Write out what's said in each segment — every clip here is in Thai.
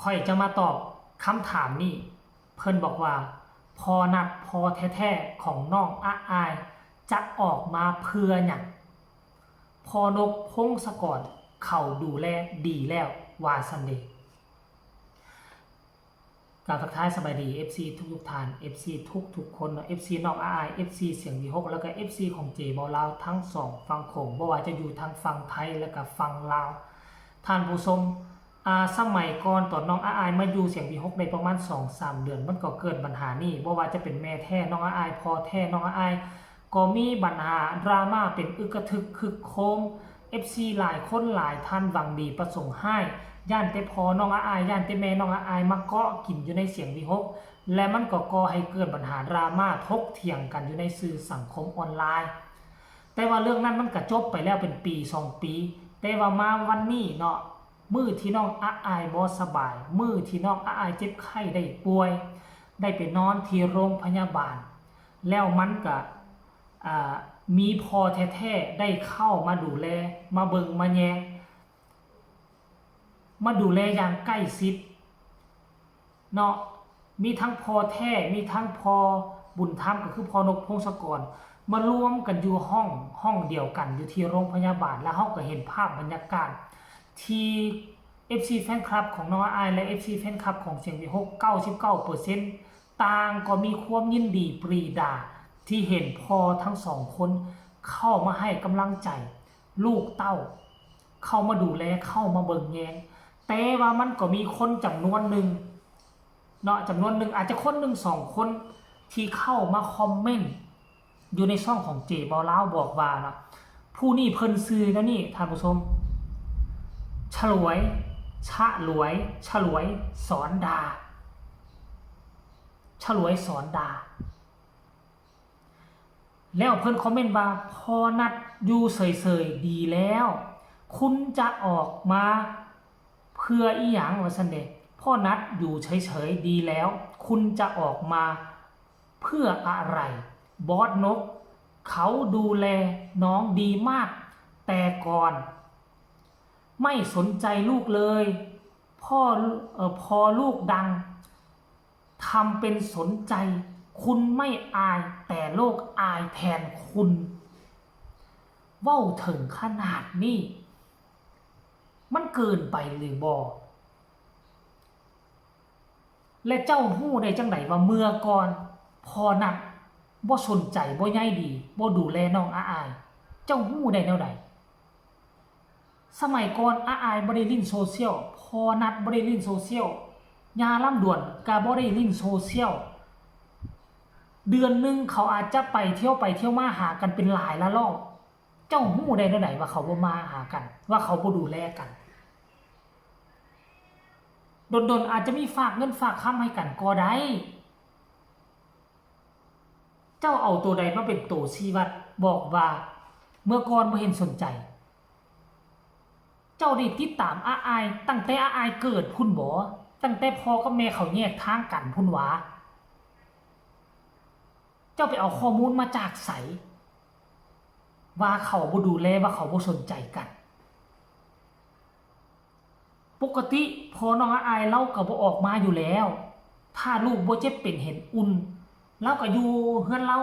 ค่อยจะมาตอบคำถามนี้เพิ่นบอกว่าพอนัดพอแท้ๆของน้องอาอายจะออกมาเพื่อหยังพอนกพงศกรเขาดูแลดีแล้วว่าซันเดย์กล่าวทักทายสบายดี FC ทุกท่าน FC ทุกคน FC น้องอาอาย FC เสียงดีฮกแล้วก็ FC ของเจบอลาวทั้งสองฝั่งโขงบ่ว่าจะอยู่ทางฝั่งไทยแล้วก็ฝั่งลาวท่านผู้ชมสมัยก่อนตอนน้องอาอายมาอยู่เสียงดีฮกได้ประมาณ 2-3 เดือนมันก็เกิดปัญหานี้บ่ว่าจะเป็นแม่แท้น้องอาอายพ่อแท้น้องอาอายก็มีปัญหาดราม่าเป็นอึกกระทึกคึกโคม FC หลายคนหลายท่านหวังดีประสงค์ให้ย่านแต่พอน้องอาอายย่านแต่แม่น้องอาอายมาเกาะกินอยู่ในเสียงวิหกและมันก็ก่อให้เกิดปัญหาดราม่าทกเถียงกันอยู่ในสื่อสังคมออนไลน์แต่ว่าเรื่องนั้นมันก็จบไปแล้วเป็นปี2 ปีแต่ว่ามาวันนี้เนาะมื้อที่น้องอาอายบ่สบายมื้อที่น้องอาอายเจ็บไข้ได้ป่วยได้ไปนอนที่โรงพยาบาลแล้วมันก็มีพอแท้ๆได้เข้ามาดูแลมาเบิ่งมาแยงมาดูแลอย่างใกล้ชิดเนาะมีทั้งพอแท้มีทั้งพอบุญธรรมก็คือพอนกพงศกรมารวมกันอยู่ห้องเดียวกันอยู่ที่โรงพยาบาลแล้วเฮาก็เห็นภาพบรรยากาศที่ FC แฟนคลับของน้องอายและ FC แฟนคลับของเสียงวิหก 99% ต่างก็มีความยินดีปรีดาที่เห็นพอทั้งสองคนเข้ามาให้กำลังใจลูกเต้าเข้ามาดูแลเข้ามาเบิ่งแยงแต่ว่ามันก็มีคนจำนวนหนึ่งเนาะจำนวนหนึ่งอาจจะคน1-2 คนที่เข้ามาคอมเมนต์อยู่ในช่องของเจบอลาวบอกว่านะผู้นี่เพิ่นซื้อแล้วนี่ท่านผู้ชมฉลวยสอนดาฉลวยสอนดาแล้วเพิ่นคอมเมนต์ว่าพอนัดอยู่เฉยๆดีแล้วคุณจะออกมาเพื่ออีหยังว่าซั่นเด้พ่อนัดอยู่เฉยๆดีแล้วคุณจะออกมาเพื่ออะไรบอสนกเขาดูแลน้องดีมากแต่ก่อนไม่สนใจลูกเลยพอลูกดังทำเป็นสนใจคุณไม่อายแต่โลกอายแทนคุณเว้าถึงขนาดนี้มันเกินไปหรือบ่และเจ้าฮู้ได้จังไดว่าเมื่อก่อนพอนักบ่สนใจบ่ใยดีบ่ดูแลน้องอาอายเจ้าฮู้ได้แนวใดสมัยก่อนอาอายบ่ได้เล่นโซเชียลพอนัดบ่ได้เล่นโซเชียลยาล่ำด่วนก็บ่ได้เล่นโซเชียลเดือนนึงเขาอาจจะไปเที่ยวมาหากันเป็นหลายละรอบเจ้าฮู้ได้แนวใดว่าเขาบ่มาหากันว่าเขาบ่ดูแลกันดนอาจจะมีฝากเงินฝากคำให้กันก็ได้เจ้าเอาตัวใดมาเป็นตัวชี้วัดบอกว่าเมื่อก่อนบ่เห็นสนใจเจ้าได้ติดตามอาอายตั้งแต่อาอายเกิดพุ่นบ่ตั้งแต่พ่อกับแม่เขาแยกทางกันพุ่นหวาเจ้าไปเอาข้อมูลมาจากไสว่าเขาบ่ดูแลว่าเขาบ่สนใจกันปกติพอน้องอาอายเราก็บ่ออกมาอยู่แล้วถ้าลูกบ่เจ็บเป็นเห็นอุ่นเราก็อยู่เฮือนเรา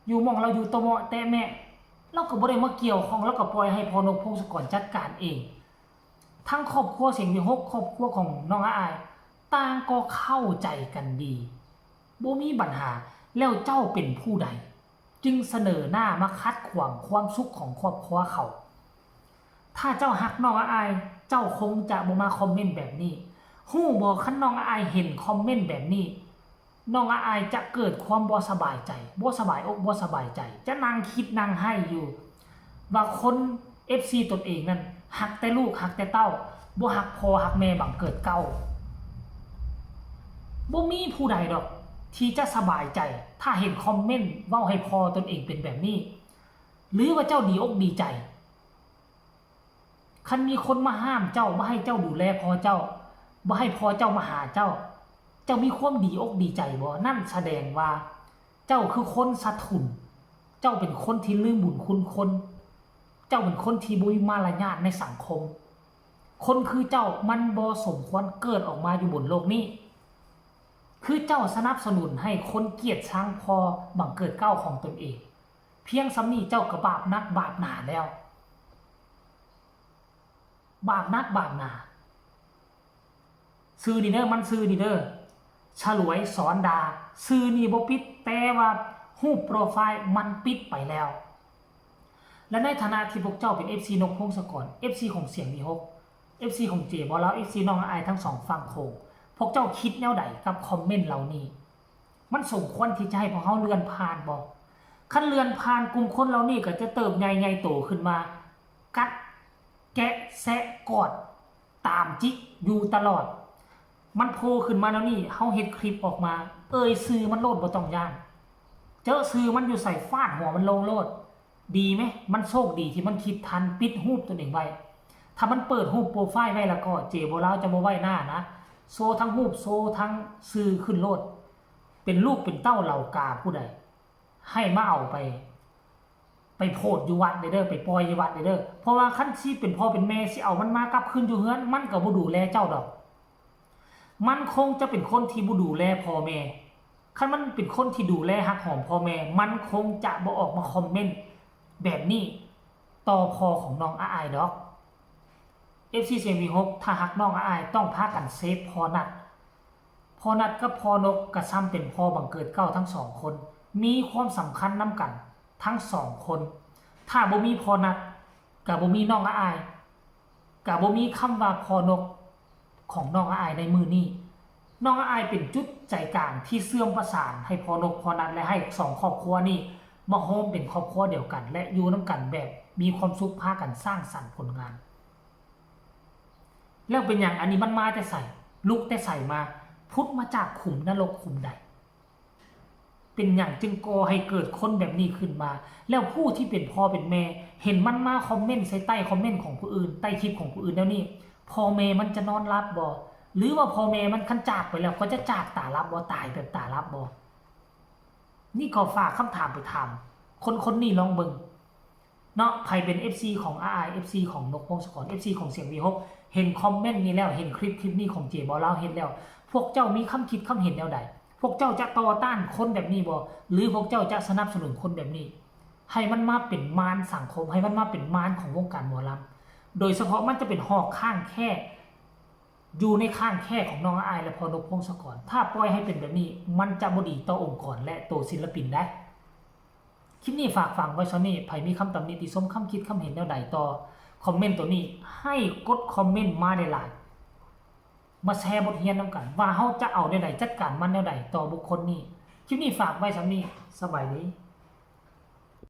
อยู่หม้องเราอยู่ตะเมาะแต่แม่เราก็บ่ได้มาเกี่ยวข้องแล้วก็ปล่อยให้พอนกพงศกรจัดการเองทั้งครอบครัวเสียงวิหกครอบครัวของน้องอาอายต่างก็เข้าใจกันดีบ่มีปัญหาแล้วเจ้าเป็นผู้ใดจึงเสนอหน้ามาคัดขวางความสุขของครอบครัวเขาถ้าเจ้าฮักน้องอาอายเจ้าคงจะบ่มาคอมเมนต์แบบนี้ฮู้บ่คันน้องอาอายเห็นคอมเมนต์แบบนี้น้องอาอายจะเกิดความบ่สบายใจบ่สบายอกบ่สบายใจจะนั่งคิดนั่งให้อยู่ว่าคน FC ตนเองนั้นฮักแต่ลูกฮักแต่เต้าบ่ฮักพ่อฮักแม่บังเกิดเก่าบ่มีผู้ใดดอกที่จะสบายใจถ้าเห็นคอมเมนต์เว้าให้พ่อตนเองเป็นแบบนี้หรือว่าเจ้าดีอกดีใจคันมีคนมาห้ามเจ้าบ่ให้เจ้าดูแลพ่อเจ้าบ่ให้พ่อเจ้ามาหาเจ้ามีความดีอกดีใจบ่นั่นแสดงว่าเจ้าคือคนสะทุนเจ้าเป็นคนที่ลืมบุญคุณคนเจ้าเป็นคนที่บ่มีมารยาทในสังคม คนคือเจ้ามันบ่สมควรเกิดออกมาอยู่บนโลกนี้คือเจ้าสนับสนุนให้คนเกลียดชังพอบังเกิดเก้าของตนเองเพียงสำนี้เจ้าก็บาปนักบาปหนาแล้วบาปนักบาปหนาซื้อนี่เด้อมันซื้อนี่เด้อฉลวยสอนดาซื้อนี่บ่ปิดแต่ว่ารูปโปรไฟล์มันปิดไปแล้วและในฐานะที่พวกเจ้าเป็น FC นกพงศกร FC ของเสียงมีฮก FC ของเจบ่แล้ว FC น้องอายทั้งสองฝั่งโขงพวกเจ้าคิดแนวใดกับคอมเมนต์เหล่านี้มันสมควรที่จะให้พวกเฮาเลื่อนผ่านบ่คันเลื่อนผ่านกลุ่มคนเหล่านี้ก็จะเติบใหญ่ๆโตขึ้นมากัดแกะแซะกอดตามจิกอยู่ตลอดมันโผล่ขึ้นมาแล้วนี่เฮาเฮ็ดคลิปออกมาซื้อมันโลดบ่ต้องย่านเจอซื้อมันอยู่ใส่ฟาดหัวมันลงโลดดีไหมมันโชคดีที่มันคิดทันปิดรูปตัวเองไว้ถ้ามันเปิดรูปโปรไฟล์ไว้แล้วก็เจบ่ลาวจะบ่ไว้หน้านะโซทั้งรูปโซทั้งซื้อขึ้นโลดเป็นลูกเป็นเต้าเหล่ากาผู้ใดให้มาเอาไปโพดอยู่วัดเด้อไปปล่อยอยู่วัดเด้อเพราะว่าคันสิเป็นพ่อเป็นแม่สิเอามันมากลับคืนอยู่เฮือนมันก็บ่ดูแลเจ้าดอกมันคงจะเป็นคนที่บ่ดูแลพ่อแม่คันมันเป็นคนที่ดูแลฮักหอมพ่อแม่มันคงจะบ่ออกมาคอมเมนต์แบบนี้ต่อพ่อของน้องอายดอก FC เสียงมีฮกถ้าฮักน้องอายต้องพากันเซฟพอนัดกับพอนกกระซ้ำเป็นพ่อบังเกิดเก้าทั้งสองคนมีความสำคัญนำกันทั้งสองคนถ้าบ่มีพอนัดกับบ่มีน้องอายกับบ่มีคำว่าพอนกของน้องอายในมือนี้น้องอายเป็นจุดใจกลางที่เชื่อมประสานให้พอนกพอนัดและให้สองครอบครัวนี้มาโฮมเป็นครอบครัวเดียวกันและอยู่นำกันแบบมีความสุขพากันสร้างสรรค์ผลงานแล้วเป็นอย่างอันนี้มันมาแต่ใส่ลุกแต่ใส่มาพุทธมาจากขุมนรกขุมใดเป็นอย่างจึงก่อให้เกิดคนแบบนี้ขึ้นมาแล้วผู้ที่เป็นพ่อเป็นแม่เห็นมันมาคอมเมนต์ใส่ใต้คอมเมนต์ของผู้อื่นใต้คลิปของผู้อื่นแล้วนี่พ่อแม่มันจะนอนรับบ่หรือว่าพ่อแม่มันคันจากไปแล้วก็จะจากตารับบ่ตายแบบตารับบ่นี่ก็ฝากคำถามไปถามคนนี้ลองเบิ่งเนาะใครเป็น FC ของ RI FC ของนกพงศกร FC ของเสียงวีฮกเห็นคอมเมนต์นี้แล้วเห็นคลิปนี้ของเจบ่ลาวเห็นแล้วพวกเจ้ามีคำคิดคำเห็นแนวใดพวกเจ้าจะต่อต้านคนแบบนี้บ่หรือพวกเจ้าจะสนับสนุนคนแบบนี้ให้มันมาเป็นมารสังคมให้มันมาเป็นมารของวงการหมอลำโดยเฉพาะมันจะเป็นหอกข้างแค่อยู่ในข้างแค่ของน้องอายและพอนกพงศกรถ้าปล่อยให้เป็นแบบนี้มันจะบ่ดีต่อองค์กรและตัวศิลปินได้คลิปนี้ฝากฟังไว้ซะนี่ไผมีคำตำหนิติชมคำคิดคำเห็นแนวใดต่อคอมเมนต์ตัวนี้ให้กดคอมเมนต์มาได้หลายมาแชร์บทเรียนนำกันว่าเฮาจะเอาแนวใดจัดการมันแนวใดต่อบุคคลนี้คลิปนี้ฝากไว้ซะนี่สบายดี